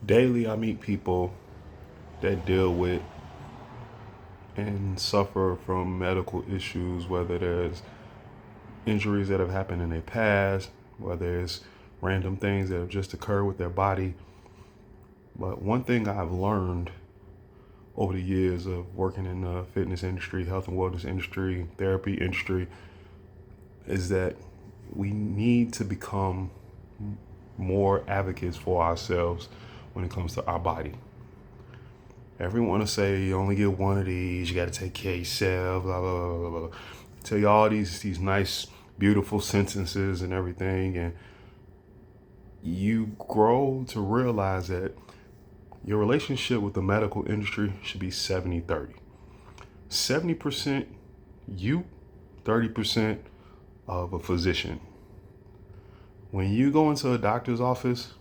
Daily, I meet people that deal with and suffer from medical issues, whether there's injuries that have happened in their past, whether it's random things that have just occurred with their body. But one thing I've learned over the years of working in the fitness industry, health and wellness industry, therapy industry, is that we need to become more advocates for ourselves when it comes to our body. Everyone will say you only get one of these, you got to take care of yourself, blah, blah, blah, blah, blah. Tell you all these nice, beautiful sentences and everything. And you grow to realize that your relationship with the medical industry should be 70-30. 70% you, 30% of a physician. When you go into a doctor's office,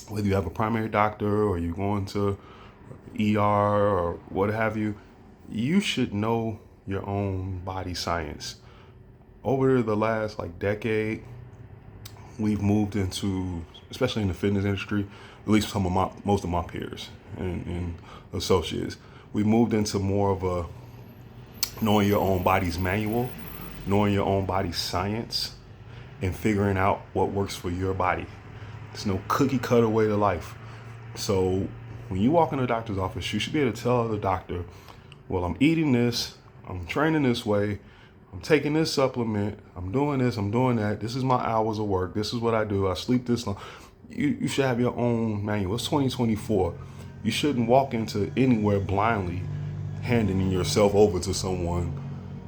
whether you have a primary doctor or you go into ER or what have you, you should know your own body science. Over the last decade, we've moved into, especially in the fitness industry, at least most of my peers and associates, we moved into more of a knowing your own body's manual, knowing your own body's science, and figuring out what works for your body. There's no cookie cutter way to life. So when you walk in a doctor's office, you should be able to tell the doctor, well, I'm eating this, I'm training this way, I'm taking this supplement, I'm doing this, I'm doing that, this is my hours of work, this is what I do, I sleep this long. You should have your own manual. It's 2024. You shouldn't walk into anywhere blindly handing yourself over to someone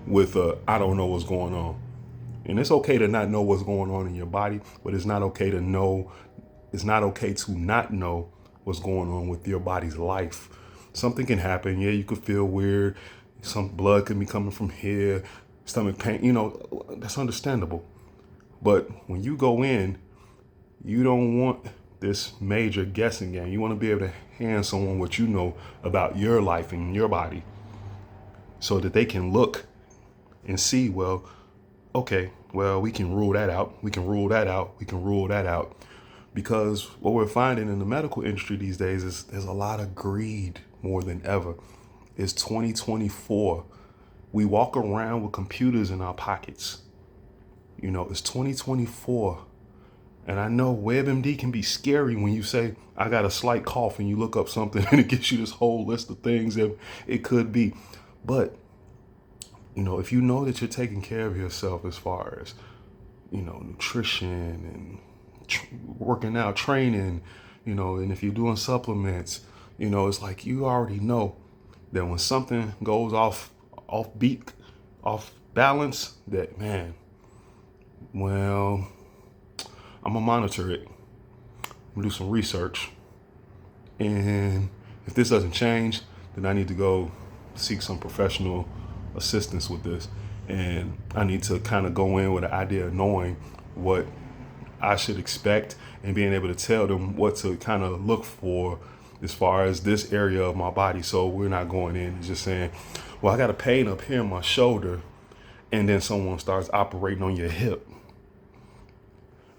with I don't know what's going on. And it's okay to not know what's going on in your body, but it's not okay to not know what's going on with your body's life. Something can happen. Yeah, you could feel weird. Some blood can be coming from here, stomach pain, that's understandable. But when you go in, you don't want this major guessing game. You want to be able to hand someone what you know about your life and your body so that they can look and see, well, okay, well, we can rule that out. We can rule that out. We can rule that out. Because what we're finding in the medical industry these days is there's a lot of greed more than ever. It's 2024. We walk around with computers in our pockets. It's 2024. And I know WebMD can be scary when you say, I got a slight cough, and you look up something and it gives you this whole list of things that it could be. But, if you know that you're taking care of yourself as far as, nutrition and working out, training, and if you're doing supplements, it's like you already know that when something goes off beat, off balance, that, man, well, I'm gonna monitor it. I'm gonna do some research. And if this doesn't change, then I need to go seek some professional assistance with this. And I need to kind of go in with the idea of knowing what I should expect and being able to tell them what to kind of look for as far as this area of my body. So we're not going in and just saying, well, I got a pain up here in my shoulder, and then someone starts operating on your hip.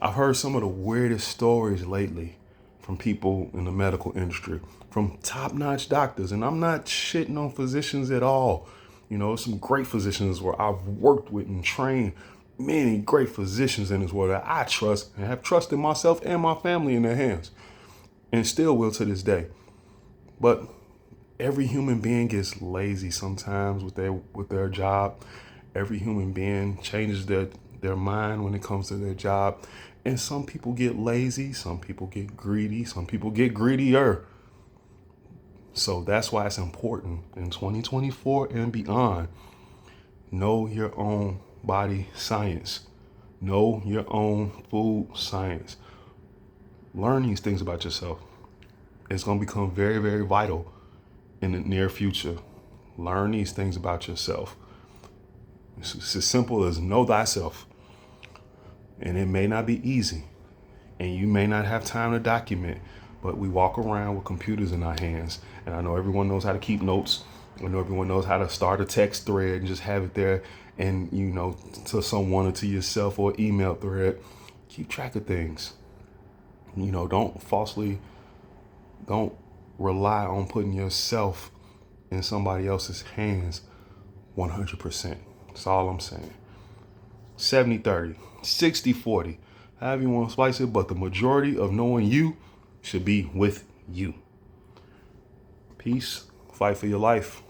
I've heard some of the weirdest stories lately from people in the medical industry, from top-notch doctors. And I'm not shitting on physicians at all. Some great physicians where I've worked with and trained many great physicians in this world that I trust and have trusted myself and my family in their hands, and still will to this day. But every human being gets lazy sometimes with their job. Every human being changes their mind when it comes to their job. And some people get lazy, some people get greedy, some people get greedier. So that's why it's important in 2024 and beyond. Know your own body science. Know your own food science. Learn these things about yourself. It's going to become very, very vital in the near future. Learn these things about yourself. It's as simple as know thyself. And it may not be easy, and you may not have time to document, but we walk around with computers in our hands. And I know everyone knows how to keep notes. I know everyone knows how to start a text thread and just have it there, and to someone or to yourself, or email thread. Keep track of things. Don't falsely Don't rely on putting yourself in somebody else's hands 100%. That's all I'm saying. 70-30, 60-40, however you want to slice it, but the majority of knowing you should be with you. Peace. Fight for your life.